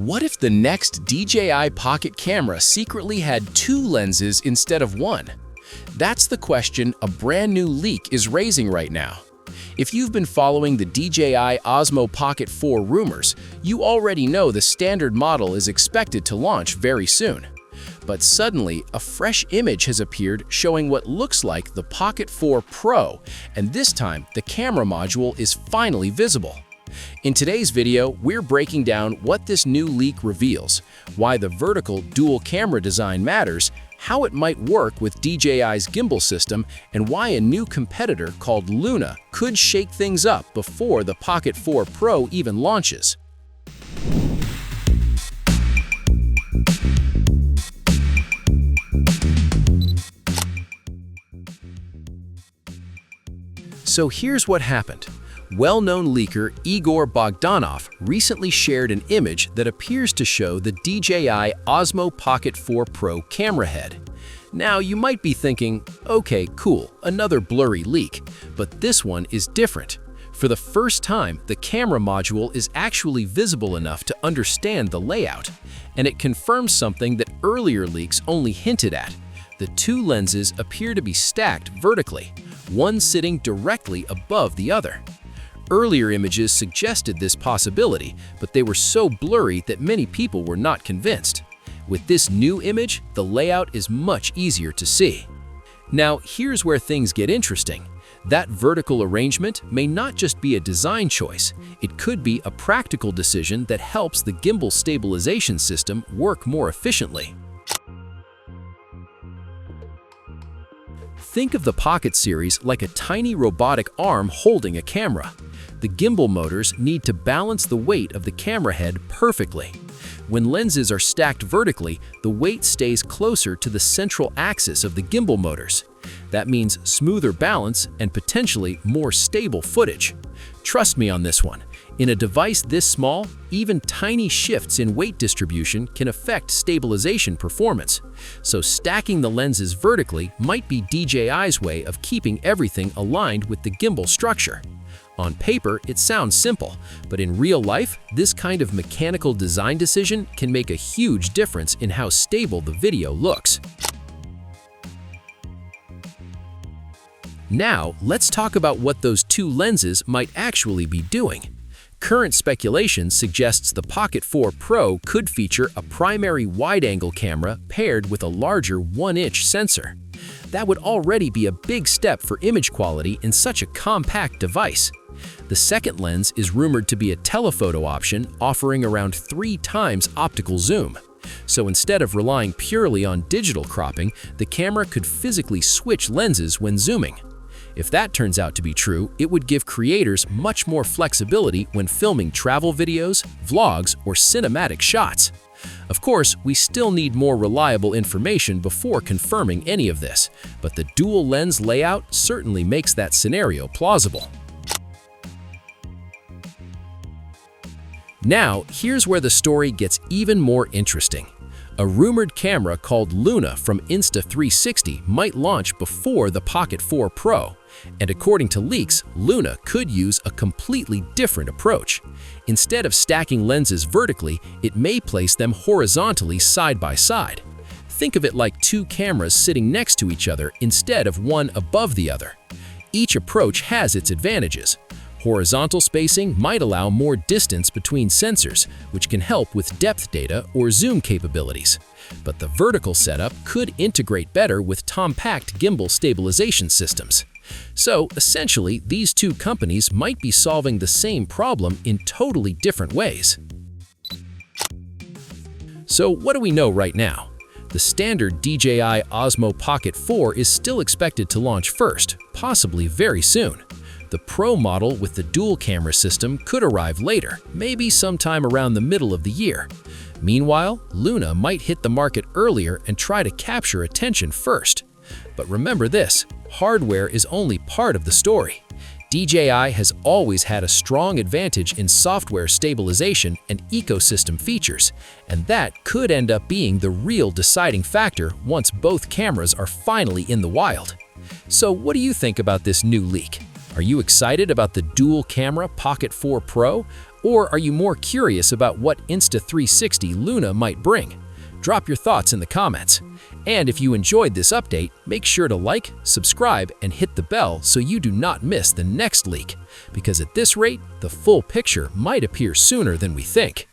What if the next DJI Pocket camera secretly had two lenses instead of one? That's the question a brand new leak is raising right now. If you've been following the DJI Osmo Pocket 4 rumors, you already know the standard model is expected to launch very soon. But suddenly, a fresh image has appeared showing what looks like the Pocket 4 Pro, and this time the camera module is finally visible. In today's video, we're breaking down what this new leak reveals, why the vertical dual camera design matters, how it might work with DJI's gimbal system, and why a new competitor called Luna could shake things up before the Pocket 4 Pro even launches. So here's what happened. Well-known leaker Igor Bogdanov recently shared an image that appears to show the DJI Osmo Pocket 4 Pro camera head. Now, you might be thinking, okay, cool, another blurry leak, but this one is different. For the first time, the camera module is actually visible enough to understand the layout, and it confirms something that earlier leaks only hinted at. The two lenses appear to be stacked vertically, one sitting directly above the other. Earlier images suggested this possibility, but they were so blurry that many people were not convinced. With this new image, the layout is much easier to see. Now, here's where things get interesting. That vertical arrangement may not just be a design choice, it could be a practical decision that helps the gimbal stabilization system work more efficiently. Think of the Pocket series like a tiny robotic arm holding a camera. The gimbal motors need to balance the weight of the camera head perfectly. When lenses are stacked vertically, the weight stays closer to the central axis of the gimbal motors. That means smoother balance and potentially more stable footage. Trust me on this one. In a device this small, even tiny shifts in weight distribution can affect stabilization performance. So stacking the lenses vertically might be DJI's way of keeping everything aligned with the gimbal structure. On paper, it sounds simple, but in real life, this kind of mechanical design decision can make a huge difference in how stable the video looks. Now, let's talk about what those two lenses might actually be doing. Current speculation suggests the Pocket 4 Pro could feature a primary wide-angle camera paired with a larger 1-inch sensor. That would already be a big step for image quality in such a compact device. The second lens is rumored to be a telephoto option offering around 3 times optical zoom. So instead of relying purely on digital cropping, the camera could physically switch lenses when zooming. If that turns out to be true, it would give creators much more flexibility when filming travel videos, vlogs, or cinematic shots. Of course, we still need more reliable information before confirming any of this, but the dual lens layout certainly makes that scenario plausible. Now, here's where the story gets even more interesting. A rumored camera called Luna from Insta360 might launch before the Pocket 4 Pro, and according to leaks, Luna could use a completely different approach. Instead of stacking lenses vertically, it may place them horizontally side by side. Think of it like two cameras sitting next to each other instead of one above the other. Each approach has its advantages. Horizontal spacing might allow more distance between sensors, which can help with depth data or zoom capabilities. But the vertical setup could integrate better with compact gimbal stabilization systems. So, essentially, these two companies might be solving the same problem in totally different ways. So, what do we know right now? The standard DJI Osmo Pocket 4 is still expected to launch first, possibly very soon. The Pro model with the dual camera system could arrive later, maybe sometime around the middle of the year. Meanwhile, Luna might hit the market earlier and try to capture attention first. But remember this, hardware is only part of the story. DJI has always had a strong advantage in software stabilization and ecosystem features, and that could end up being the real deciding factor once both cameras are finally in the wild. So what do you think about this new leak? Are you excited about the dual-camera Pocket 4 Pro? Or are you more curious about what Insta360 Luna might bring? Drop your thoughts in the comments. And if you enjoyed this update, make sure to like, subscribe, and hit the bell so you do not miss the next leak. Because at this rate, the full picture might appear sooner than we think.